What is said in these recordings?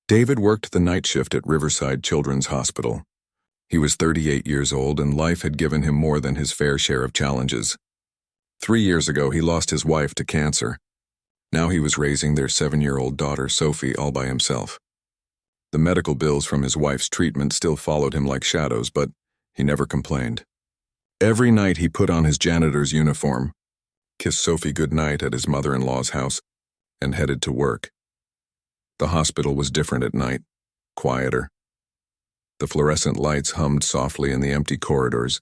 David worked the night shift at Riverside Children's Hospital. He was 38 years old and life had given him more than his fair share of challenges. 3 years ago, he lost his wife to cancer. Now he was raising their 7-year-old daughter, Sophie, all by himself. The medical bills from his wife's treatment still followed him like shadows, but he never complained. Every night he put on his janitor's uniform, kissed Sophie goodnight at his mother-in-law's house, and headed to work. The hospital was different at night, quieter. The fluorescent lights hummed softly in the empty corridors,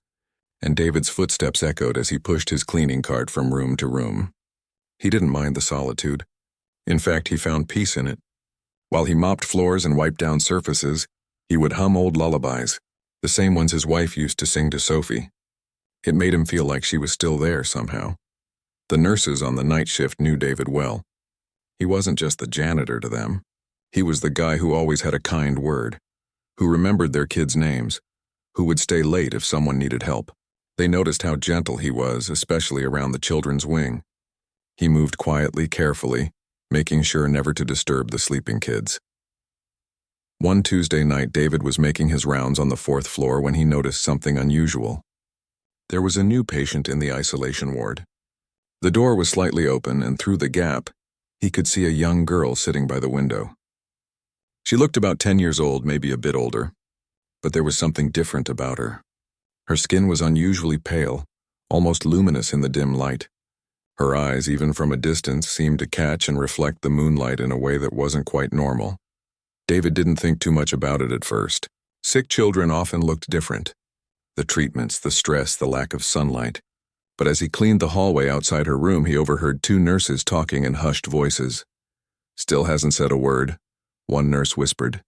and David's footsteps echoed as he pushed his cleaning cart from room to room. He didn't mind the solitude. In fact, he found peace in it. While he mopped floors and wiped down surfaces, he would hum old lullabies, the same ones his wife used to sing to Sophie. It made him feel like she was still there somehow. The nurses on the night shift knew David well. He wasn't just the janitor to them. He was the guy who always had a kind word, who remembered their kids' names, who would stay late if someone needed help. They noticed how gentle he was, especially around the children's wing. He moved quietly, carefully, making sure never to disturb the sleeping kids. One Tuesday night, David was making his rounds on the 4th floor when he noticed something unusual. There was a new patient in the isolation ward. The door was slightly open, and through the gap, he could see a young girl sitting by the window. She looked about 10 years old, maybe a bit older, but there was something different about her. Her skin was unusually pale, almost luminous in the dim light. Her eyes, even from a distance, seemed to catch and reflect the moonlight in a way that wasn't quite normal. David didn't think too much about it at first. Sick children often looked different. The treatments, the stress, the lack of sunlight. But as he cleaned the hallway outside her room, he overheard 2 nurses talking in hushed voices. "Still hasn't said a word," one nurse whispered.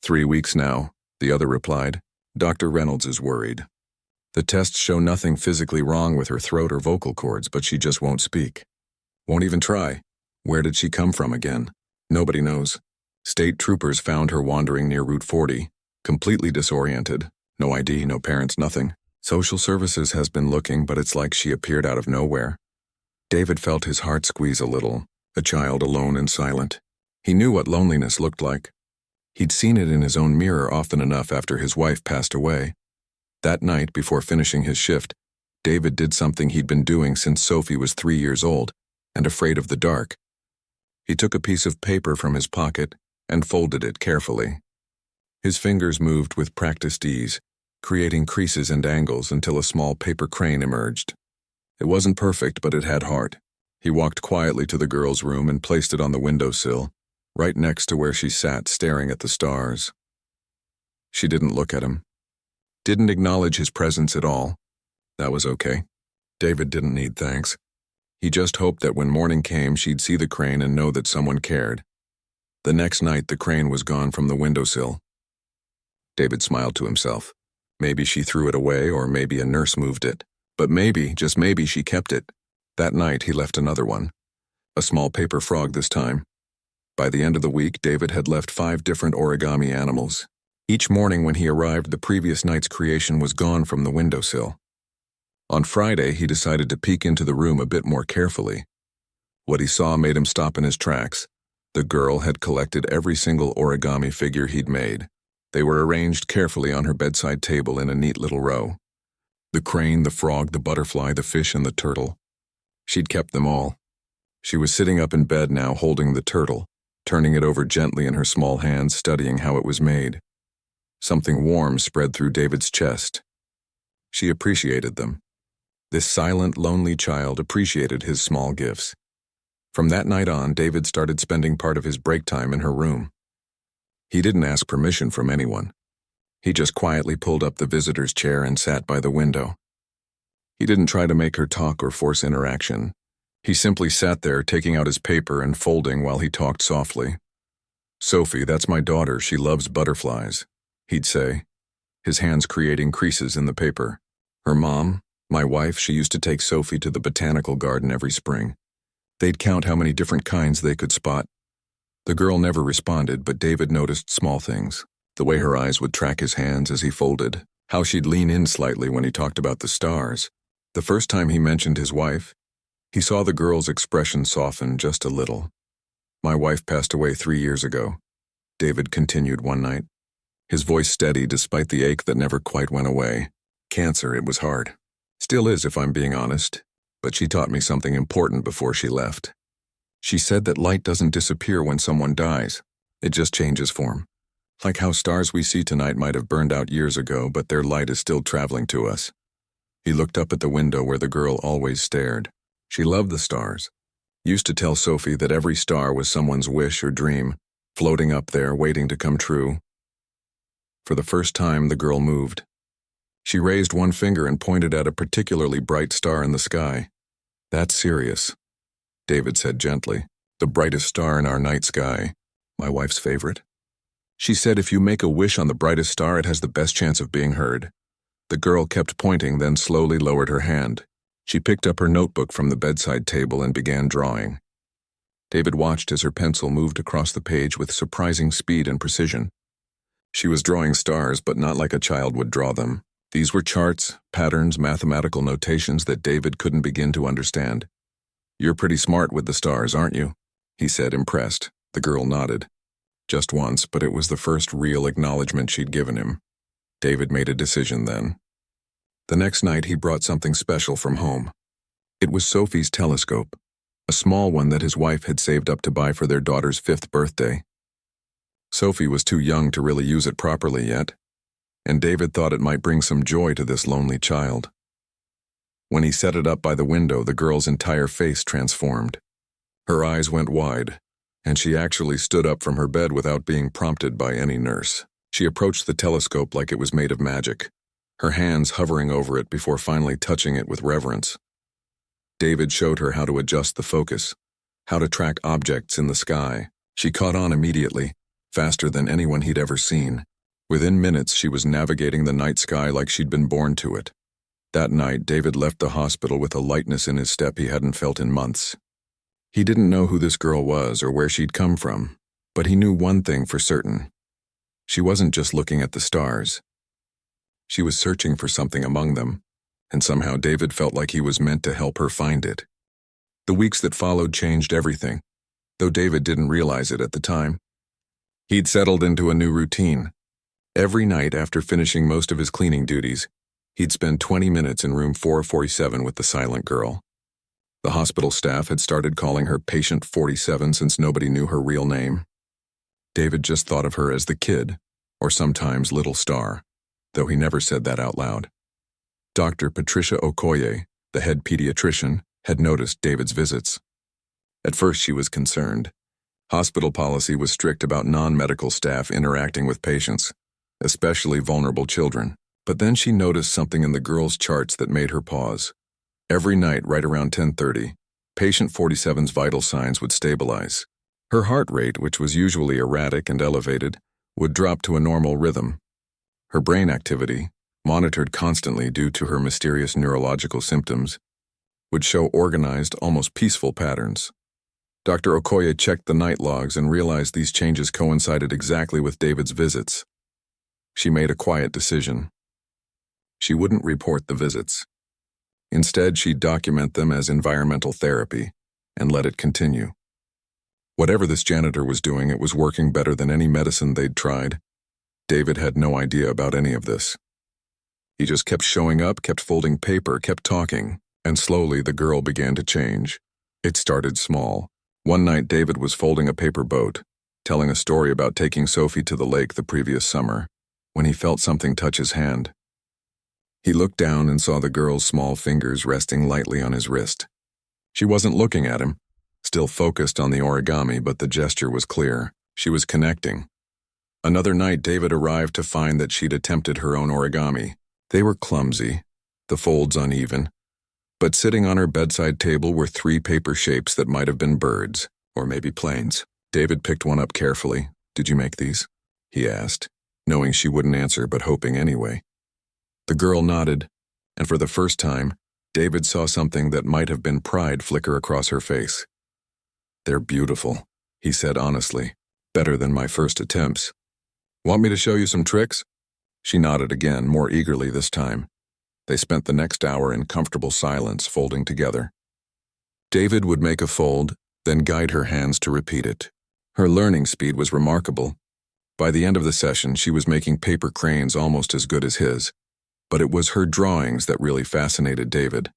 "3 weeks now," the other replied. "Dr. Reynolds is worried. The tests show nothing physically wrong with her throat or vocal cords, but she just won't speak. Won't even try. Where did she come from again? Nobody knows. State troopers found her wandering near Route 40, completely disoriented. No ID, no parents, nothing. Social services has been looking, but it's like she appeared out of nowhere." David felt his heart squeeze a little, a child alone and silent. He knew what loneliness looked like. He'd seen it in his own mirror often enough after his wife passed away. That night, before finishing his shift, David did something he'd been doing since Sophie was 3 years old and afraid of the dark. He took a piece of paper from his pocket and folded it carefully. His fingers moved with practiced ease, creating creases and angles until a small paper crane emerged. It wasn't perfect, but it had heart. He walked quietly to the girl's room and placed it on the windowsill, right next to where she sat staring at the stars. She didn't look at him. Didn't acknowledge his presence at all. That was okay. David didn't need thanks. He just hoped that when morning came, she'd see the crane and know that someone cared. The next night, the crane was gone from the windowsill. David smiled to himself. Maybe she threw it away, or maybe a nurse moved it. But maybe, just maybe, she kept it. That night, he left another one. A small paper frog this time. By the end of the week, David had left 5 different origami animals. Each morning when he arrived, the previous night's creation was gone from the windowsill. On Friday, he decided to peek into the room a bit more carefully. What he saw made him stop in his tracks. The girl had collected every single origami figure he'd made. They were arranged carefully on her bedside table in a neat little row. The crane, the frog, the butterfly, the fish, and the turtle. She'd kept them all. She was sitting up in bed now, holding the turtle, turning it over gently in her small hands, studying how it was made. Something warm spread through David's chest. She appreciated them. This silent, lonely child appreciated his small gifts. From that night on, David started spending part of his break time in her room. He didn't ask permission from anyone. He just quietly pulled up the visitor's chair and sat by the window. He didn't try to make her talk or force interaction. He simply sat there, taking out his paper and folding while he talked softly. "Sophie, that's my daughter. She loves butterflies," he'd say, his hands creating creases in the paper. "Her mom, my wife, she used to take Sophie to the botanical garden every spring. They'd count how many different kinds they could spot." The girl never responded, but David noticed small things. The way her eyes would track his hands as he folded, how she'd lean in slightly when he talked about the stars. The first time he mentioned his wife, he saw the girl's expression soften just a little. "My wife passed away 3 years ago. David continued one night, his voice steady despite the ache that never quite went away. Cancer, it was hard. Still is, if I'm being honest. But she taught me something important before she left. She said that light doesn't disappear when someone dies. It just changes form. Like how stars we see tonight might have burned out years ago, but their light is still traveling to us. He looked up at the window where the girl always stared. She loved the stars. Used to tell Sophie that every star was someone's wish or dream, floating up there, waiting to come true. For the first time, the girl moved. She raised one finger and pointed at a particularly bright star in the sky. "That's Sirius," David said gently. "The brightest star in our night sky. My wife's favorite." She said if you make a wish on the brightest star, it has the best chance of being heard. The girl kept pointing, then slowly lowered her hand. She picked up her notebook from the bedside table and began drawing. David watched as her pencil moved across the page with surprising speed and precision. She was drawing stars, but not like a child would draw them. These were charts, patterns, mathematical notations that David couldn't begin to understand. "You're pretty smart with the stars, aren't you?" he said, impressed. The girl nodded. Just once, but it was the first real acknowledgement she'd given him. David made a decision then. The next night, he brought something special from home. It was Sophie's telescope, a small one that his wife had saved up to buy for their daughter's 5th birthday. Sophie was too young to really use it properly yet, and David thought it might bring some joy to this lonely child. When he set it up by the window, the girl's entire face transformed. Her eyes went wide, and she actually stood up from her bed without being prompted by any nurse. She approached the telescope like it was made of magic, her hands hovering over it before finally touching it with reverence. David showed her how to adjust the focus, how to track objects in the sky. She caught on immediately, faster than anyone he'd ever seen. Within minutes, she was navigating the night sky like she'd been born to it. That night, David left the hospital with a lightness in his step he hadn't felt in months. He didn't know who this girl was or where she'd come from, but he knew one thing for certain. She wasn't just looking at the stars. She was searching for something among them, and somehow David felt like he was meant to help her find it. The weeks that followed changed everything, though David didn't realize it at the time. He'd settled into a new routine. Every night after finishing most of his cleaning duties, he'd spend 20 minutes in room 447 with the silent girl. The hospital staff had started calling her Patient 47 since nobody knew her real name. David just thought of her as the kid, or sometimes Little Star, though he never said that out loud. Dr. Patricia Okoye, the head pediatrician, had noticed David's visits. At first she was concerned. Hospital policy was strict about non-medical staff interacting with patients, especially vulnerable children. But then she noticed something in the girl's charts that made her pause. Every night, right around 10:30, Patient 47's vital signs would stabilize. Her heart rate, which was usually erratic and elevated, would drop to a normal rhythm. Her brain activity, monitored constantly due to her mysterious neurological symptoms, would show organized, almost peaceful patterns. Dr. Okoye checked the night logs and realized these changes coincided exactly with David's visits. She made a quiet decision. She wouldn't report the visits. Instead, she'd document them as environmental therapy and let it continue. Whatever this janitor was doing, it was working better than any medicine they'd tried. David had no idea about any of this. He just kept showing up, kept folding paper, kept talking, and slowly the girl began to change. It started small. One night, David was folding a paper boat, telling a story about taking Sophie to the lake the previous summer, when he felt something touch his hand. He looked down and saw the girl's small fingers resting lightly on his wrist. She wasn't looking at him, still focused on the origami, but the gesture was clear. She was connecting. Another night, David arrived to find that she'd attempted her own origami. They were clumsy, the folds uneven, but sitting on her bedside table were 3 paper shapes that might have been birds, or maybe planes. David picked one up carefully. "Did you make these?" he asked, knowing she wouldn't answer but hoping anyway. The girl nodded, and for the first time, David saw something that might have been pride flicker across her face. "They're beautiful," he said honestly. "Better than my first attempts. Want me to show you some tricks?" She nodded again, more eagerly this time. They spent the next hour in comfortable silence, folding together. David would make a fold, then guide her hands to repeat it. Her learning speed was remarkable. By the end of the session, she was making paper cranes almost as good as his. But it was her drawings that really fascinated David.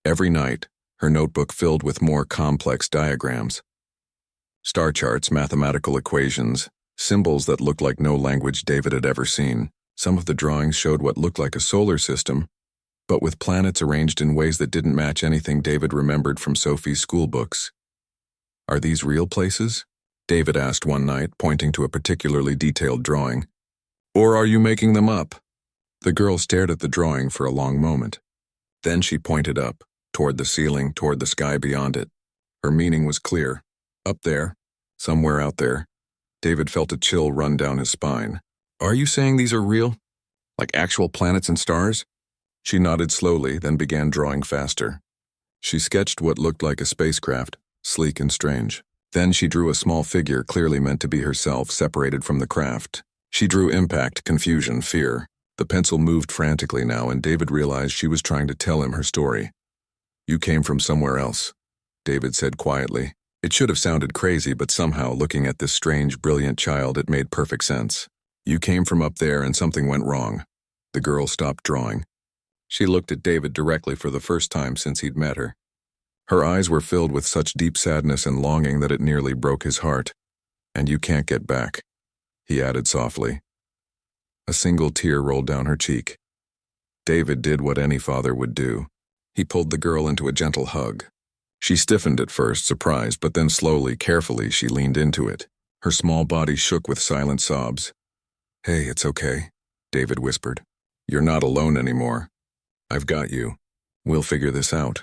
Every night, her notebook filled with more complex diagrams. Star charts, mathematical equations, symbols that looked like no language David had ever seen. Some of the drawings showed what looked like a solar system, but with planets arranged in ways that didn't match anything David remembered from Sophie's school books. "Are these real places?" David asked one night, pointing to a particularly detailed drawing. "Or are you making them up?" The girl stared at the drawing for a long moment. Then she pointed up, toward the ceiling, toward the sky beyond it. Her meaning was clear. Up there, somewhere out there. David felt a chill run down his spine. "Are you saying these are real? Like actual planets and stars?" She nodded slowly, then began drawing faster. She sketched what looked like a spacecraft, sleek and strange. Then she drew a small figure clearly meant to be herself, separated from the craft. She drew impact, confusion, fear. The pencil moved frantically now, and David realized she was trying to tell him her story. "You came from somewhere else," David said quietly. It should have sounded crazy, but somehow, looking at this strange, brilliant child, it made perfect sense. "You came from up there and something went wrong." The girl stopped drawing. She looked at David directly for the first time since he'd met her. Her eyes were filled with such deep sadness and longing that it nearly broke his heart. "And you can't get back," he added softly. A single tear rolled down her cheek. David did what any father would do. He pulled the girl into a gentle hug. She stiffened at first, surprised, but then slowly, carefully, she leaned into it. Her small body shook with silent sobs. "Hey, it's okay," David whispered. "You're not alone anymore. I've got you. We'll figure this out."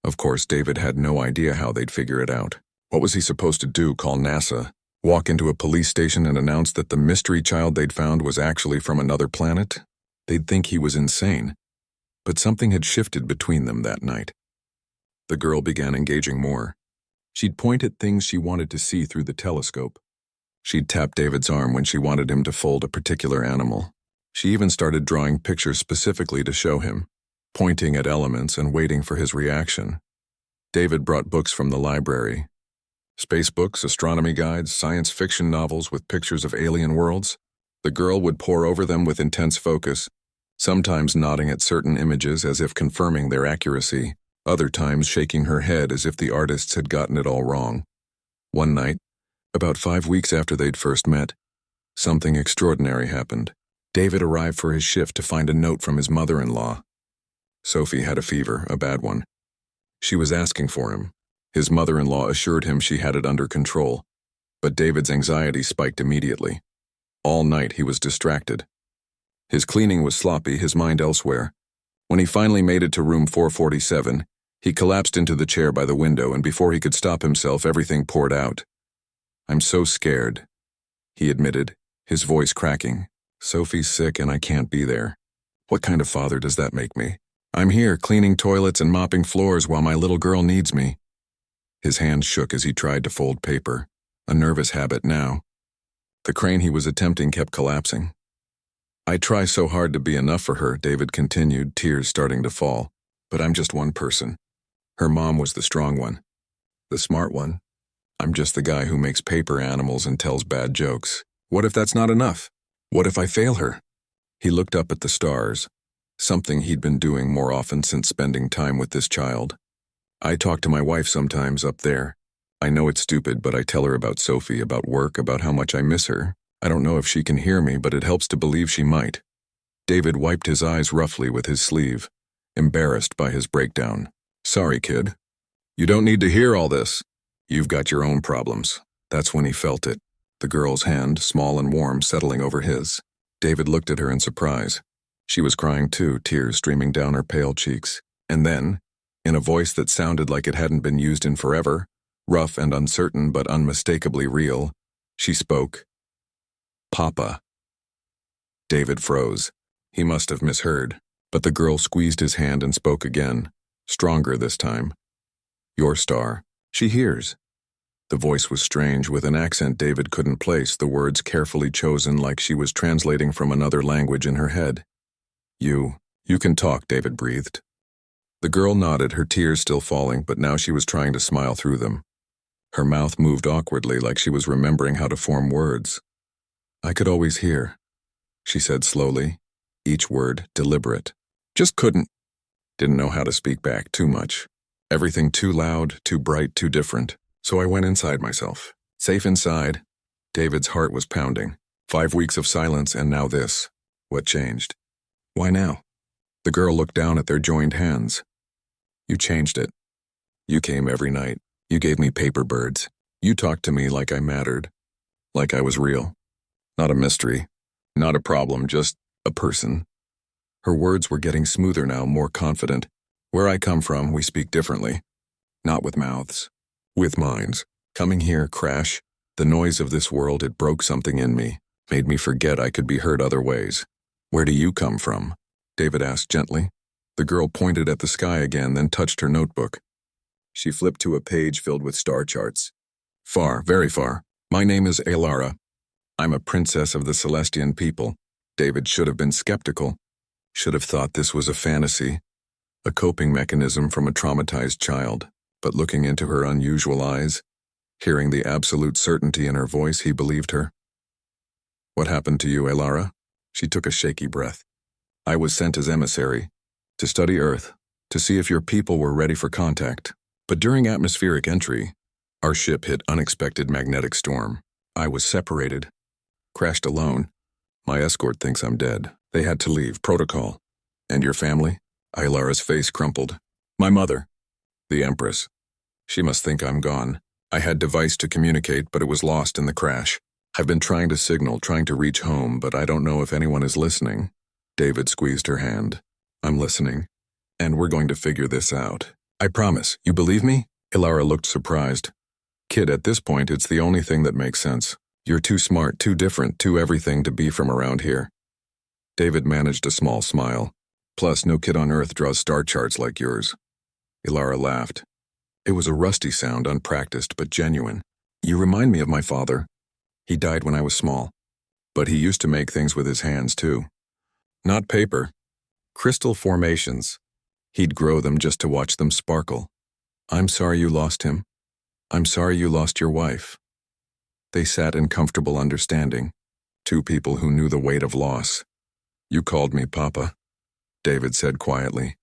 Of course, David had no idea how they'd figure it out. What was he supposed to do, call NASA? Walk into a police station and announce that the mystery child they'd found was actually from another planet? They'd think he was insane. But something had shifted between them that night. The girl began engaging more. She'd point at things she wanted to see through the telescope. She'd tap David's arm when she wanted him to fold a particular animal. She even started drawing pictures specifically to show him, pointing at elements and waiting for his reaction. David brought books from the library. Space books, astronomy guides, science fiction novels with pictures of alien worlds. The girl would pore over them with intense focus, sometimes nodding at certain images as if confirming their accuracy, other times shaking her head as if the artists had gotten it all wrong. One night, about 5 weeks after they'd first met, something extraordinary happened. David arrived for his shift to find a note from his mother-in-law. Sophie had a fever, a bad one. She was asking for him. His mother-in-law assured him she had it under control, but David's anxiety spiked immediately. All night he was distracted. His cleaning was sloppy, his mind elsewhere. When he finally made it to room 447, he collapsed into the chair by the window, and before he could stop himself, everything poured out. "I'm so scared," he admitted, his voice cracking. "Sophie's sick and I can't be there. What kind of father does that make me? I'm here cleaning toilets and mopping floors while my little girl needs me." His hands shook as he tried to fold paper, a nervous habit now. The crane he was attempting kept collapsing. "I try so hard to be enough for her," David continued, tears starting to fall. "But I'm just one person. Her mom was the strong one, the smart one. I'm just the guy who makes paper animals and tells bad jokes. What if that's not enough? What if I fail her?" He looked up at the stars, something he'd been doing more often since spending time with this child. "I talk to my wife sometimes up there. I know it's stupid, but I tell her about Sophie, about work, about how much I miss her. I don't know if she can hear me, but it helps to believe she might." David wiped his eyes roughly with his sleeve, embarrassed by his breakdown. "Sorry, kid. You don't need to hear all this. You've got your own problems." That's when he felt it, the girl's hand, small and warm, settling over his. David looked at her in surprise. She was crying too, tears streaming down her pale cheeks. And then, in a voice that sounded like it hadn't been used in forever, rough and uncertain but unmistakably real, she spoke. "Papa." David froze. He must have misheard, but the girl squeezed his hand and spoke again, stronger this time. "Your star. She hears." The voice was strange, with an accent David couldn't place, the words carefully chosen like she was translating from another language in her head. You can talk," David breathed. The girl nodded, her tears still falling, but now she was trying to smile through them. Her mouth moved awkwardly like she was remembering how to form words. I could always hear, she said slowly, each word deliberate. Just couldn't. Didn't know how to speak back too much. Everything too loud, too bright, too different. So I went inside myself. Safe inside. David's heart was pounding. 5 weeks of silence and now this. What changed? Why now? The girl looked down at their joined hands. You changed it. You came every night. You gave me paper birds. You talked to me like I mattered. Like I was real. Not a mystery. Not a problem, just a person. Her words were getting smoother now, more confident. Where I come from, we speak differently. Not with mouths. With minds. Coming here, crash. The noise of this world, it broke something in me. Made me forget I could be heard other ways. Where do you come from? David asked gently. The girl pointed at the sky again, then touched her notebook. She flipped to a page filled with star charts. Far, very far. My name is Elara. I'm a princess of the Celestian people. David should have been skeptical. Should have thought this was a fantasy. A coping mechanism from a traumatized child. But looking into her unusual eyes, hearing the absolute certainty in her voice, he believed her. What happened to you, Elara? She took a shaky breath. I was sent as emissary, to study Earth, to see if your people were ready for contact. But during atmospheric entry, our ship hit unexpected magnetic storm. I was separated. Crashed alone. My escort thinks I'm dead. They had to leave. Protocol. And your family? Elara's face crumpled. My mother. The Empress. She must think I'm gone. I had device to communicate, but it was lost in the crash. I've been trying to signal, trying to reach home, but I don't know if anyone is listening. David squeezed her hand. I'm listening. And we're going to figure this out. I promise. You believe me? Elara looked surprised. Kid, at this point, it's the only thing that makes sense. You're too smart, too different, too everything to be from around here. David managed a small smile. Plus, no kid on Earth draws star charts like yours. Elara laughed. It was a rusty sound, unpracticed but genuine. You remind me of my father. He died when I was small. But he used to make things with his hands, too. Not paper. Crystal formations. He'd grow them just to watch them sparkle. I'm sorry you lost him. I'm sorry you lost your wife. They sat in comfortable understanding. Two people who knew the weight of loss. You called me Papa, David said quietly.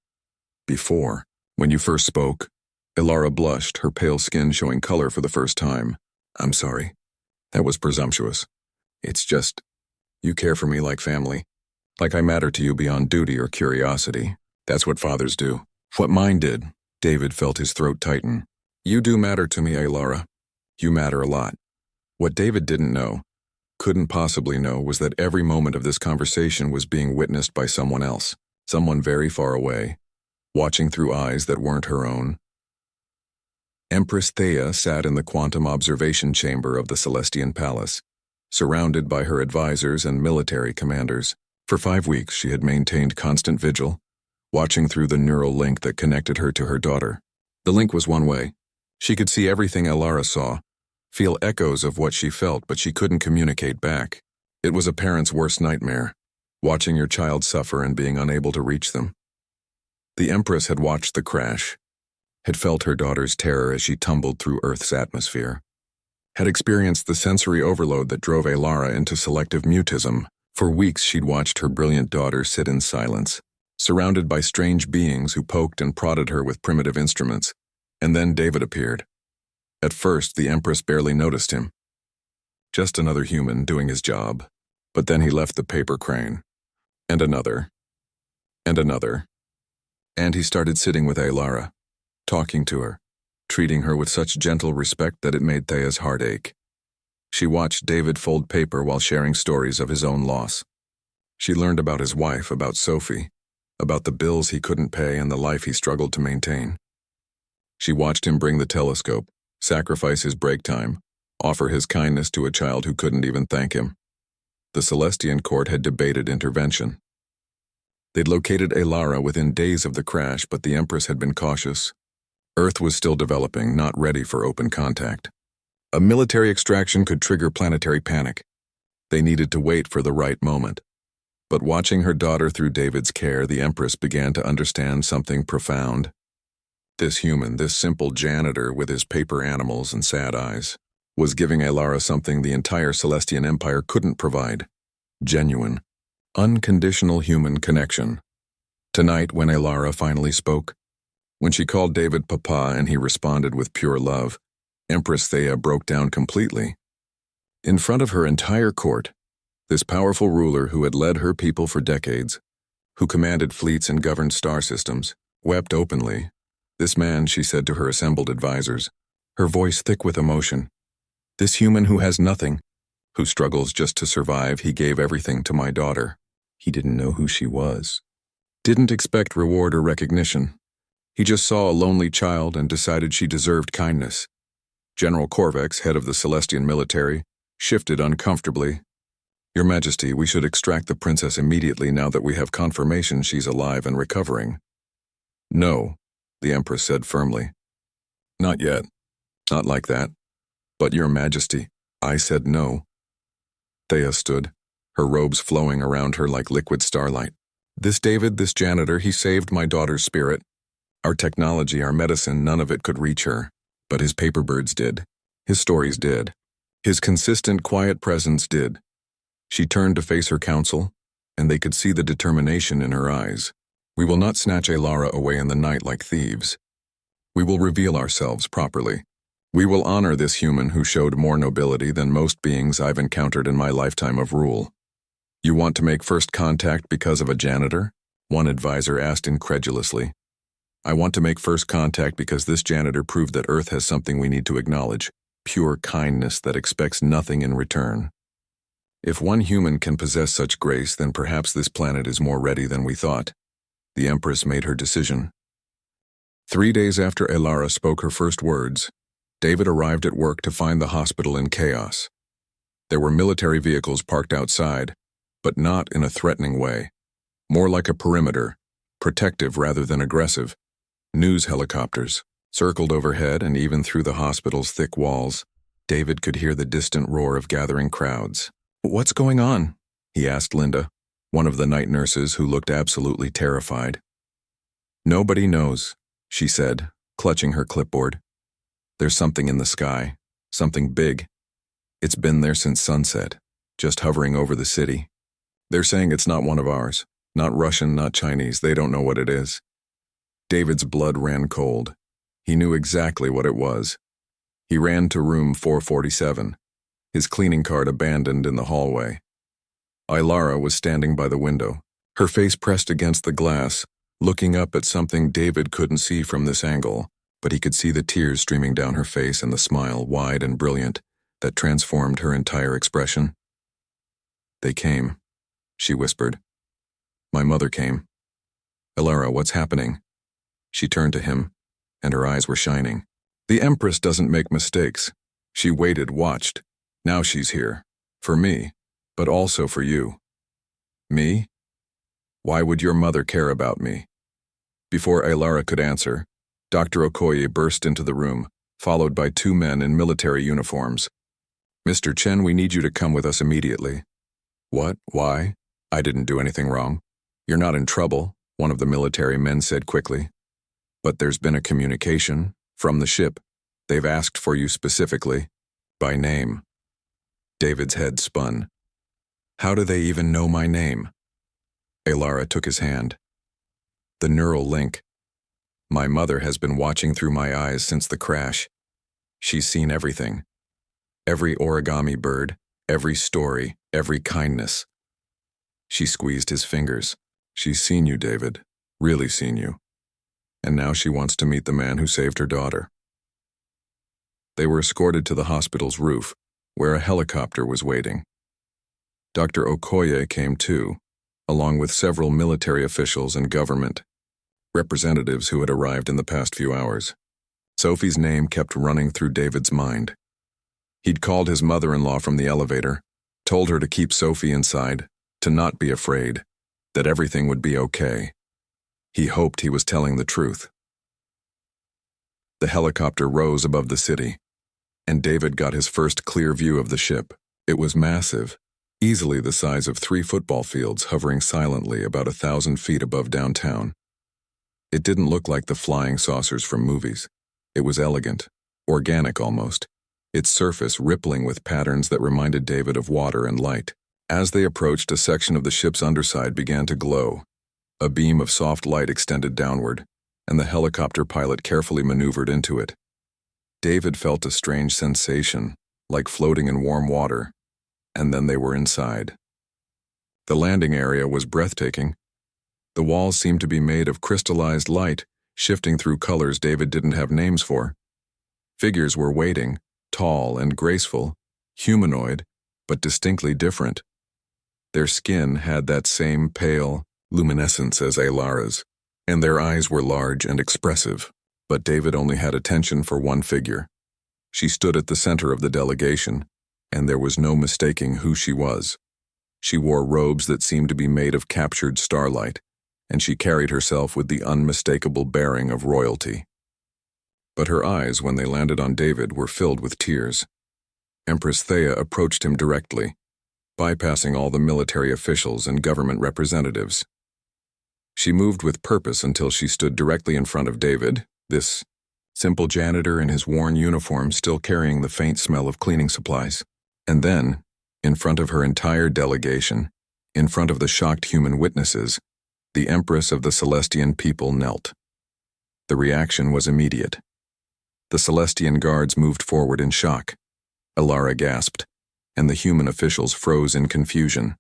Before, when you first spoke, Elara blushed, her pale skin showing color for the first time. I'm sorry. That was presumptuous. It's just, you care for me like family. Like I matter to you beyond duty or curiosity. That's what fathers do. What mine did. David felt his throat tighten. You do matter to me, Elara. You matter a lot. What David didn't know, couldn't possibly know, was that every moment of this conversation was being witnessed by someone else, someone very far away, watching through eyes that weren't her own. Empress Thea sat in the quantum observation chamber of the Celestian Palace, surrounded by her advisors and military commanders. For 5 weeks she had maintained constant vigil, watching through the neural link that connected her to her daughter. The link was one way. She could see everything Elara saw, feel echoes of what she felt, but she couldn't communicate back. It was a parent's worst nightmare, watching your child suffer and being unable to reach them. The Empress had watched the crash, had felt her daughter's terror as she tumbled through Earth's atmosphere, had experienced the sensory overload that drove Elara into selective mutism. For weeks she'd watched her brilliant daughter sit in silence, surrounded by strange beings who poked and prodded her with primitive instruments. And then David appeared. At first, the Empress barely noticed him. Just another human doing his job. But then he left the paper crane. And another. And another. And he started sitting with Elara, talking to her, treating her with such gentle respect that it made Thea's heart ache. She watched David fold paper while sharing stories of his own loss. She learned about his wife, about Sophie, about the bills he couldn't pay and the life he struggled to maintain. She watched him bring the telescope, sacrifice his break time, offer his kindness to a child who couldn't even thank him. The Celestian court had debated intervention. They'd located Elara within days of the crash, but the Empress had been cautious. Earth was still developing, not ready for open contact. A military extraction could trigger planetary panic. They needed to wait for the right moment. But watching her daughter through David's care, the Empress began to understand something profound. This human, this simple janitor with his paper animals and sad eyes, was giving Alara something the entire Celestian Empire couldn't provide. Genuine, unconditional human connection. Tonight, when Alara finally spoke, when she called David Papa and he responded with pure love, Empress Thea broke down completely. In front of her entire court, this powerful ruler who had led her people for decades, who commanded fleets and governed star systems, wept openly. This man, she said to her assembled advisors, her voice thick with emotion, this human who has nothing, who struggles just to survive, he gave everything to my daughter. He didn't know who she was. Didn't expect reward or recognition. He just saw a lonely child and decided she deserved kindness. General Corvex, head of the Celestian military, shifted uncomfortably. Your Majesty, we should extract the princess immediately now that we have confirmation she's alive and recovering. No, the Empress said firmly. Not yet. Not like that. But Your Majesty, I said no. Thea stood, her robes flowing around her like liquid starlight. This David, this janitor, he saved my daughter's spirit. Our technology, our medicine, none of it could reach her. But his paper birds did. His stories did. His consistent, quiet presence did. She turned to face her council, and they could see the determination in her eyes. We will not snatch Alara away in the night like thieves. We will reveal ourselves properly. We will honor this human who showed more nobility than most beings I've encountered in my lifetime of rule. You want to make first contact because of a janitor? One advisor asked incredulously. I want to make first contact because this janitor proved that Earth has something we need to acknowledge, pure kindness that expects nothing in return. If one human can possess such grace, then perhaps this planet is more ready than we thought. The Empress made her decision. 3 days after Alara spoke her first words, David arrived at work to find the hospital in chaos. There were military vehicles parked outside, but not in a threatening way. More like a perimeter, protective rather than aggressive. News helicopters circled overhead, and even through the hospital's thick walls, David could hear the distant roar of gathering crowds. What's going on? He asked Linda, one of the night nurses who looked absolutely terrified. Nobody knows, she said, clutching her clipboard. There's something in the sky, something big. It's been there since sunset, just hovering over the city. They're saying it's not one of ours, not Russian, not Chinese, they don't know what it is. David's blood ran cold. He knew exactly what it was. He ran to room 447, his cleaning cart abandoned in the hallway. Alara was standing by the window, her face pressed against the glass, looking up at something David couldn't see from this angle, but he could see the tears streaming down her face and the smile, wide and brilliant, that transformed her entire expression. They came, she whispered. My mother came. Alara, what's happening? She turned to him, and her eyes were shining. The Empress doesn't make mistakes. She waited, watched. Now she's here. For me, but also for you. Me? Why would your mother care about me? Before Alara could answer, Dr. Okoye burst into the room, followed by 2 men in military uniforms. Mr. Chen, we need you to come with us immediately. What? Why? I didn't do anything wrong. You're not in trouble, one of the military men said quickly. But there's been a communication from the ship. They've asked for you specifically, by name. David's head spun. How do they even know my name? Alara took his hand. The neural link. My mother has been watching through my eyes since the crash. She's seen everything. Every origami bird, every story, every kindness. She squeezed his fingers. She's seen you, David. Really seen you. And now she wants to meet the man who saved her daughter. They were escorted to the hospital's roof, where a helicopter was waiting. Dr. Okoye came too, along with several military officials and government representatives who had arrived in the past few hours. Sophie's name kept running through David's mind. He'd called his mother-in-law from the elevator, told her to keep Sophie inside, to not be afraid, that everything would be okay. He hoped he was telling the truth. The helicopter rose above the city, and David got his first clear view of the ship. It was massive, easily the size of 3 football fields, hovering silently about 1,000 feet above downtown. It didn't look like the flying saucers from movies. It was elegant, organic almost, its surface rippling with patterns that reminded David of water and light. As they approached, a section of the ship's underside began to glow. A beam of soft light extended downward, and the helicopter pilot carefully maneuvered into it. David felt a strange sensation, like floating in warm water, and then they were inside. The landing area was breathtaking. The walls seemed to be made of crystallized light, shifting through colors David didn't have names for. Figures were waiting, tall and graceful, humanoid, but distinctly different. Their skin had that same pale luminescence as Alara's, and their eyes were large and expressive, but David only had attention for one figure. She stood at the center of the delegation, and there was no mistaking who she was. She wore robes that seemed to be made of captured starlight, and she carried herself with the unmistakable bearing of royalty. But her eyes, when they landed on David, were filled with tears. Empress Thea approached him directly, bypassing all the military officials and government representatives. She moved with purpose until she stood directly in front of David, this simple janitor in his worn uniform still carrying the faint smell of cleaning supplies. And then, in front of her entire delegation, in front of the shocked human witnesses, the Empress of the Celestian people knelt. The reaction was immediate. The Celestian guards moved forward in shock. Alara gasped, and the human officials froze in confusion.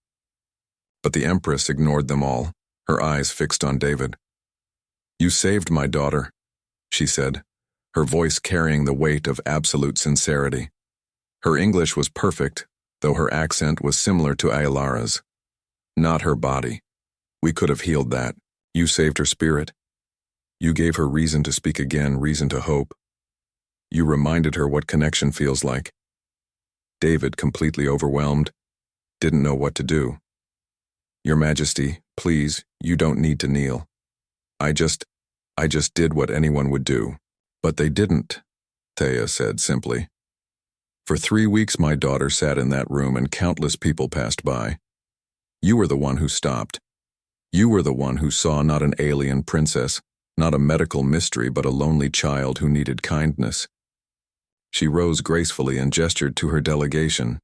But the Empress ignored them all, her eyes fixed on David. "You saved my daughter," she said, her voice carrying the weight of absolute sincerity. Her English was perfect, though her accent was similar to Alara's. "Not her body. We could have healed that. You saved her spirit. You gave her reason to speak again, reason to hope. You reminded her what connection feels like." David, completely overwhelmed, didn't know what to do. "Your Majesty, please, you don't need to kneel. I just did what anyone would do." "But they didn't," Thea said simply. "For 3 weeks my daughter sat in that room and countless people passed by. You were the one who stopped. You were the one who saw not an alien princess, not a medical mystery, but a lonely child who needed kindness." She rose gracefully and gestured to her delegation.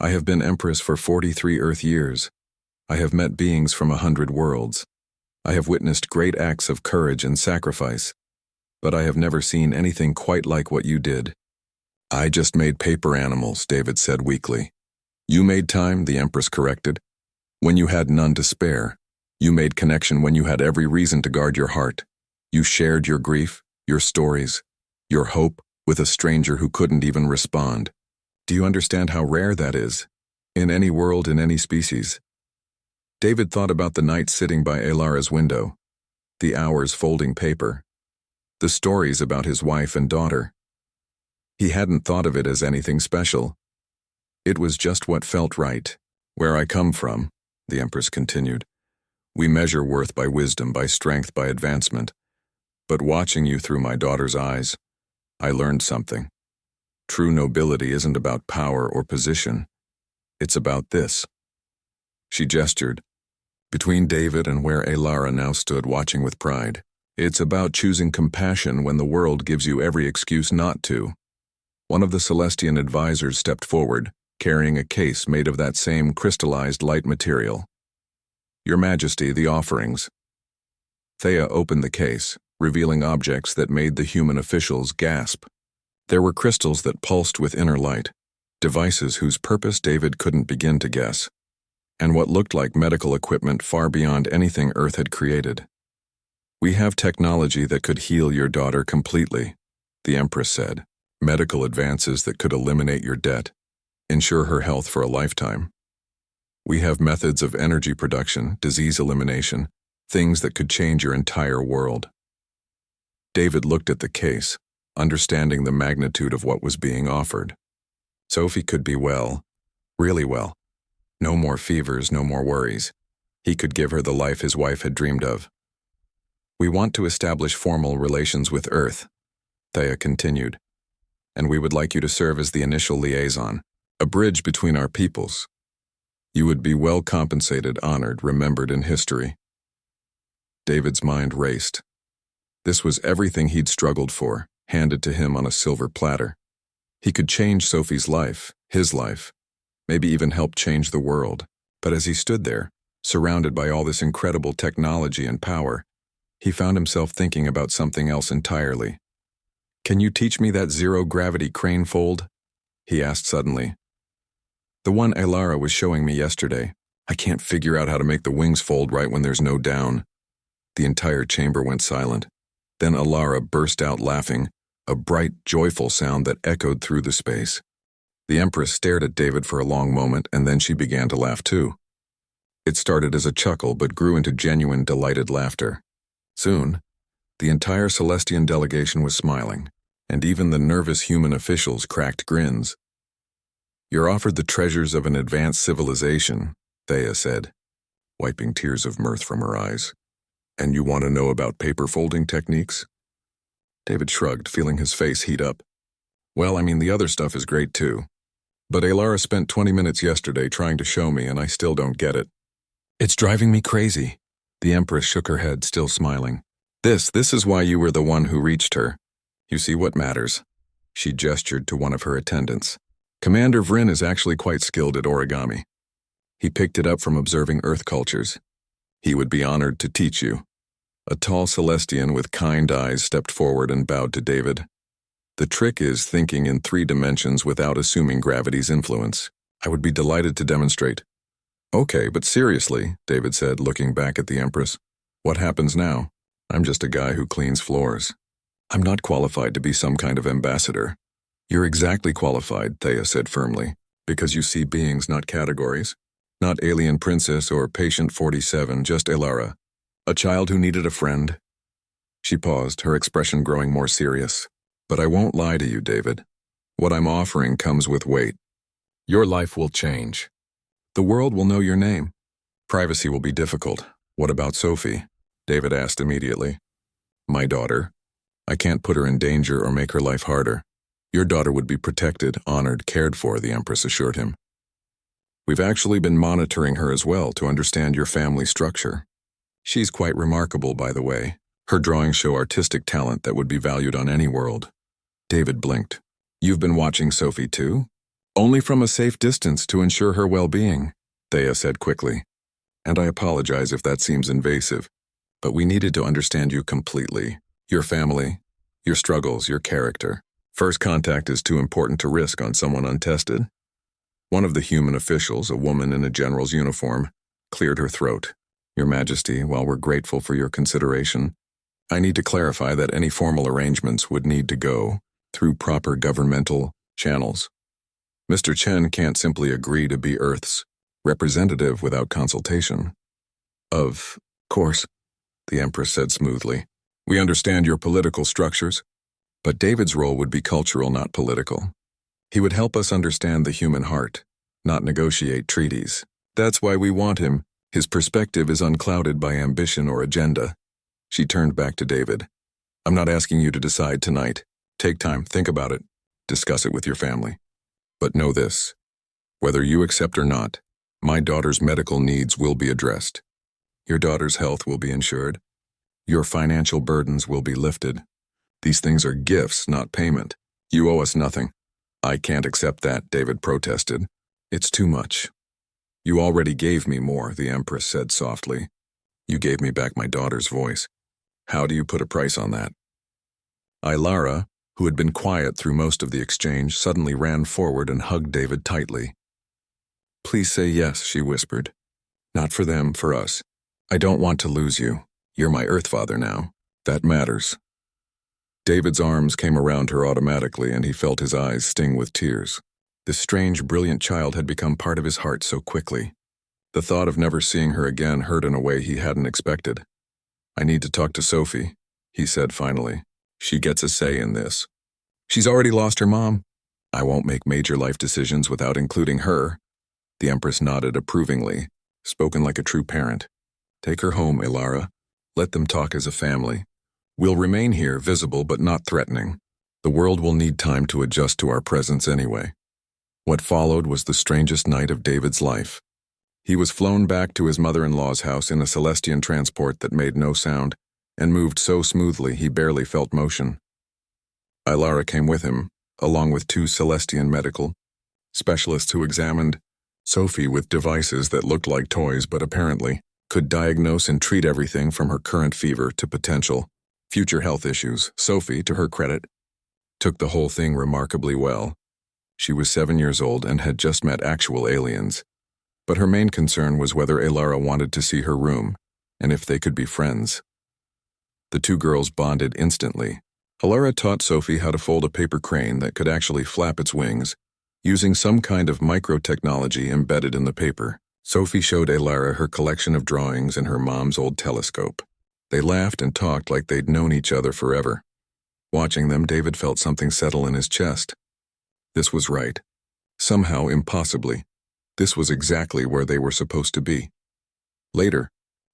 "I have been Empress for 43 Earth years. I have met beings from 100 worlds. I have witnessed great acts of courage and sacrifice, but I have never seen anything quite like what you did." "I just made paper animals," David said weakly. "You made time," the Empress corrected, "when you had none to spare. You made connection when you had every reason to guard your heart. You shared your grief, your stories, your hope with a stranger who couldn't even respond. Do you understand how rare that is? In any world, in any species." David thought about the nights sitting by Alara's window, the hours folding paper, the stories about his wife and daughter. He hadn't thought of it as anything special. It was just what felt right. "Where I come from," the Empress continued, "we measure worth by wisdom, by strength, by advancement. But watching you through my daughter's eyes, I learned something. True nobility isn't about power or position. It's about this." She gestured, between David and where Alara now stood watching with pride. "It's about choosing compassion when the world gives you every excuse not to." One of the Celestian advisors stepped forward, carrying a case made of that same crystallized light material. "Your Majesty, the offerings." Thea opened the case, revealing objects that made the human officials gasp. There were crystals that pulsed with inner light, devices whose purpose David couldn't begin to guess, and what looked like medical equipment far beyond anything Earth had created. "We have technology that could heal your daughter completely," the Empress said. "Medical advances that could eliminate your debt, ensure her health for a lifetime. We have methods of energy production, disease elimination, things that could change your entire world." David looked at the case, understanding the magnitude of what was being offered. Sophie could be well, really well. No more fevers, no more worries. He could give her the life his wife had dreamed of. "We want to establish formal relations with Earth," Thea continued, "and we would like you to serve as the initial liaison, a bridge between our peoples. You would be well compensated, honored, remembered in history." David's mind raced. This was everything he'd struggled for, handed to him on a silver platter. He could change Sophie's life, his life, maybe even help change the world. But as he stood there, surrounded by all this incredible technology and power, he found himself thinking about something else entirely. "Can you teach me that zero-gravity crane fold?" he asked suddenly. "The one Elara was showing me yesterday. I can't figure out how to make the wings fold right when there's no down." The entire chamber went silent. Then Elara burst out laughing, a bright, joyful sound that echoed through the space. The Empress stared at David for a long moment, and then she began to laugh too. It started as a chuckle but grew into genuine, delighted laughter. Soon, the entire Celestian delegation was smiling, and even the nervous human officials cracked grins. "You're offered the treasures of an advanced civilization," Thea said, wiping tears of mirth from her eyes. "And you want to know about paper folding techniques?" David shrugged, feeling his face heat up. "Well, I mean, the other stuff is great too. But Elara spent 20 minutes yesterday trying to show me, and I still don't get it. It's driving me crazy." The Empress shook her head, still smiling. This is why you were the one who reached her. You see what matters." She gestured to one of her attendants. "Commander Vryn is actually quite skilled at origami. He picked it up from observing Earth cultures. He would be honored to teach you." A tall Celestian with kind eyes stepped forward and bowed to David. "The trick is thinking in 3 dimensions without assuming gravity's influence. I would be delighted to demonstrate." "Okay, but seriously," David said, looking back at the Empress. "What happens now? I'm just a guy who cleans floors. I'm not qualified to be some kind of ambassador." "You're exactly qualified," Thea said firmly, "because you see beings, not categories. Not alien princess or patient 47, just Elara. A child who needed a friend." She paused, her expression growing more serious. "But I won't lie to you, David. What I'm offering comes with weight. Your life will change. The world will know your name. Privacy will be difficult. What about Sophie?" David asked immediately. "My daughter. I can't put her in danger or make her life harder. Your daughter would be protected, honored, cared for," the Empress assured him. "We've actually been monitoring her as well to understand your family structure. She's quite remarkable, by the way. Her drawings show artistic talent that would be valued on any world." David blinked. "You've been watching Sophie too?" "Only from a safe distance to ensure her well-being," Thea said quickly. "And I apologize if that seems invasive, but we needed to understand you completely. Your family, your struggles, your character. First contact is too important to risk on someone untested." One of the human officials, a woman in a general's uniform, cleared her throat. "Your Majesty, while we're grateful for your consideration, I need to clarify that any formal arrangements would need to go through proper governmental channels. Mr. Chen can't simply agree to be Earth's representative without consultation." "Of course," the Empress said smoothly. "We understand your political structures, but David's role would be cultural, not political. He would help us understand the human heart, not negotiate treaties. That's why we want him. His perspective is unclouded by ambition or agenda." She turned back to David. "I'm not asking you to decide tonight. Take time, think about it, discuss it with your family. But know this, whether you accept or not, my daughter's medical needs will be addressed. Your daughter's health will be ensured. Your financial burdens will be lifted. These things are gifts, not payment. You owe us nothing." "I can't accept that," David protested. "It's too much." "You already gave me more," the Empress said softly. "You gave me back my daughter's voice. How do you put a price on that?" Elara, who had been quiet through most of the exchange, suddenly ran forward and hugged David tightly. "Please say yes," she whispered. "Not for them, for us. I don't want to lose you. You're my Earthfather now. That matters." David's arms came around her automatically, and he felt his eyes sting with tears. This strange, brilliant child had become part of his heart so quickly. The thought of never seeing her again hurt in a way he hadn't expected. "I need to talk to Sophie," he said finally. "She gets a say in this. She's already lost her mom. I won't make major life decisions without including her." The Empress nodded approvingly, spoken like a true parent. "Take her home, Elara. Let them talk as a family. We'll remain here, visible but not threatening. The world will need time to adjust to our presence anyway." What followed was the strangest night of David's life. He was flown back to his mother-in-law's house in a Celestian transport that made no sound and moved so smoothly he barely felt motion. Elara came with him, along with 2 Celestian medical specialists who examined Sophie with devices that looked like toys but apparently could diagnose and treat everything from her current fever to potential future health issues. Sophie, to her credit, took the whole thing remarkably well. She was 7 years old and had just met actual aliens. But her main concern was whether Elara wanted to see her room, and if they could be friends. The 2 girls bonded instantly. Elara taught Sophie how to fold a paper crane that could actually flap its wings, using some kind of microtechnology embedded in the paper. Sophie showed Elara her collection of drawings and her mom's old telescope. They laughed and talked like they'd known each other forever. Watching them, David felt something settle in his chest. This was right. Somehow, impossibly, this was exactly where they were supposed to be. Later,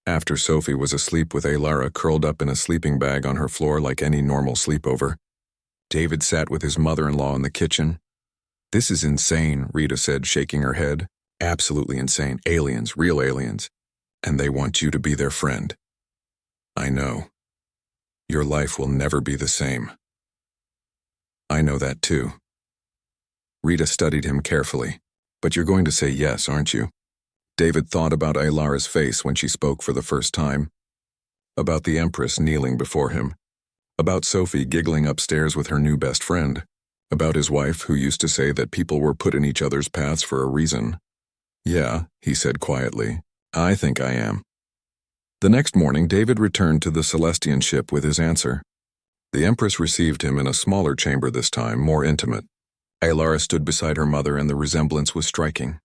after Sophie was asleep with Elara curled up in a sleeping bag on her floor like any normal sleepover, David sat with his mother-in-law in the kitchen. "This is insane," Rita said, shaking her head. "Absolutely insane. Aliens, real aliens. And they want you to be their friend." "I know. Your life will never be the same." "I know that too." Rita studied him carefully. "But you're going to say yes, aren't you?" David thought about Elara's face when she spoke for the first time. About the Empress kneeling before him. About Sophie giggling upstairs with her new best friend. About his wife who used to say that people were put in each other's paths for a reason. "Yeah," he said quietly. "I think I am." The next morning, David returned to the Celestian ship with his answer. The Empress received him in a smaller chamber this time, more intimate. Elara stood beside her mother and the resemblance was striking.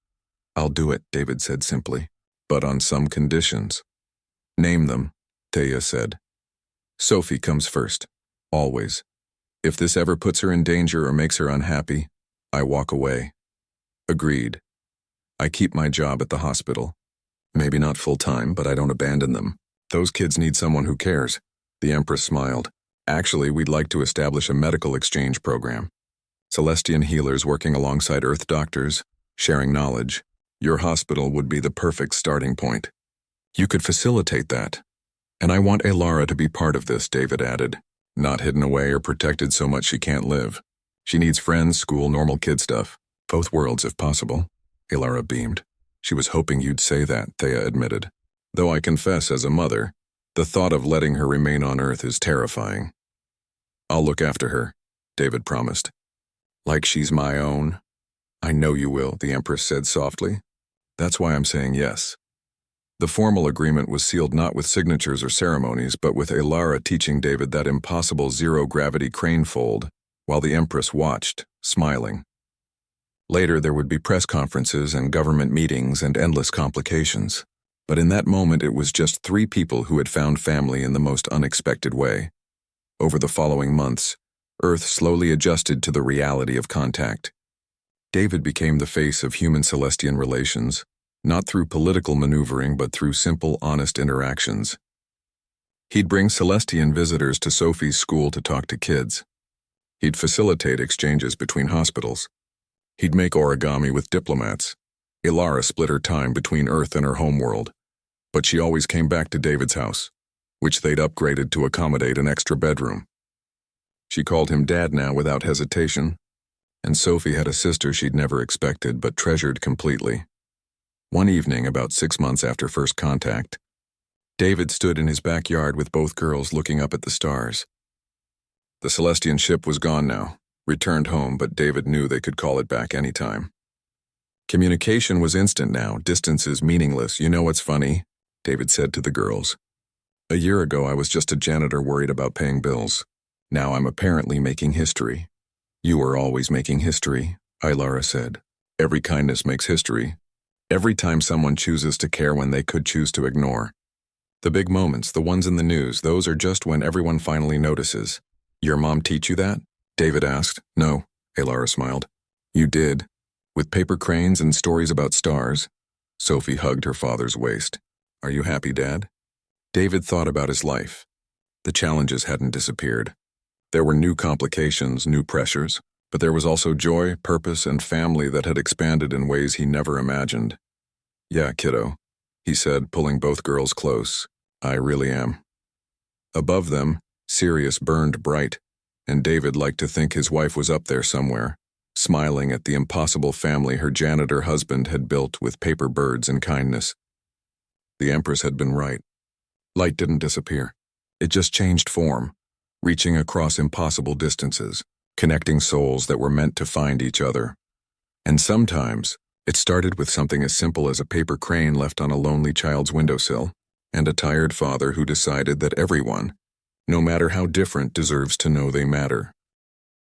"I'll do it," David said simply, "but on some conditions." "Name them," Taya said. "Sophie comes first. Always. If this ever puts her in danger or makes her unhappy, I walk away." "Agreed. I keep my job at the hospital. Maybe not full-time, but I don't abandon them. Those kids need someone who cares." The Empress smiled. "Actually, we'd like to establish a medical exchange program. Celestian healers working alongside Earth doctors, sharing knowledge. Your hospital would be the perfect starting point. You could facilitate that. And I want Elara to be part of this," David added. "Not hidden away or protected so much she can't live. She needs friends, school, normal kid stuff. Both worlds if possible." Elara beamed. "She was hoping you'd say that," Thea admitted. "Though I confess, as a mother, the thought of letting her remain on Earth is terrifying." "I'll look after her," David promised. "Like she's my own?" "I know you will," the Empress said softly. "That's why I'm saying yes." The formal agreement was sealed not with signatures or ceremonies, but with Elara teaching David that impossible zero-gravity crane fold, while the Empress watched, smiling. Later there would be press conferences and government meetings and endless complications. But in that moment it was just 3 people who had found family in the most unexpected way. Over the following months, Earth slowly adjusted to the reality of contact. David became the face of human Celestian relations, not through political maneuvering but through simple, honest interactions. He'd bring Celestian visitors to Sophie's school to talk to kids. He'd facilitate exchanges between hospitals. He'd make origami with diplomats. Elara split her time between Earth and her homeworld, but she always came back to David's house, which they'd upgraded to accommodate an extra bedroom. She called him Dad now without hesitation, and Sophie had a sister she'd never expected but treasured completely. One evening, about 6 months after first contact, David stood in his backyard with both girls looking up at the stars. The Celestian ship was gone now, returned home, but David knew they could call it back anytime. Communication was instant now, distances meaningless. "You know what's funny?" David said to the girls. "A year ago I was just a janitor worried about paying bills. Now I'm apparently making history." "You were always making history," Elara said. "Every kindness makes history. Every time someone chooses to care when they could choose to ignore. The big moments, the ones in the news, those are just when everyone finally notices." "Your mom teach you that?" David asked. "No," Elara smiled. "You did. With paper cranes and stories about stars." Sophie hugged her father's waist. "Are you happy, Dad?" David thought about his life. The challenges hadn't disappeared. There were new complications, new pressures, but there was also joy, purpose, and family that had expanded in ways he never imagined. "Yeah, kiddo," he said, pulling both girls close. "I really am." Above them, Sirius burned bright, and David liked to think his wife was up there somewhere, smiling at the impossible family her janitor husband had built with paper birds and kindness. The Empress had been right. Light didn't disappear. It just changed form, reaching across impossible distances, connecting souls that were meant to find each other. And sometimes, it started with something as simple as a paper crane left on a lonely child's windowsill, and a tired father who decided that everyone, no matter how different, deserves to know they matter.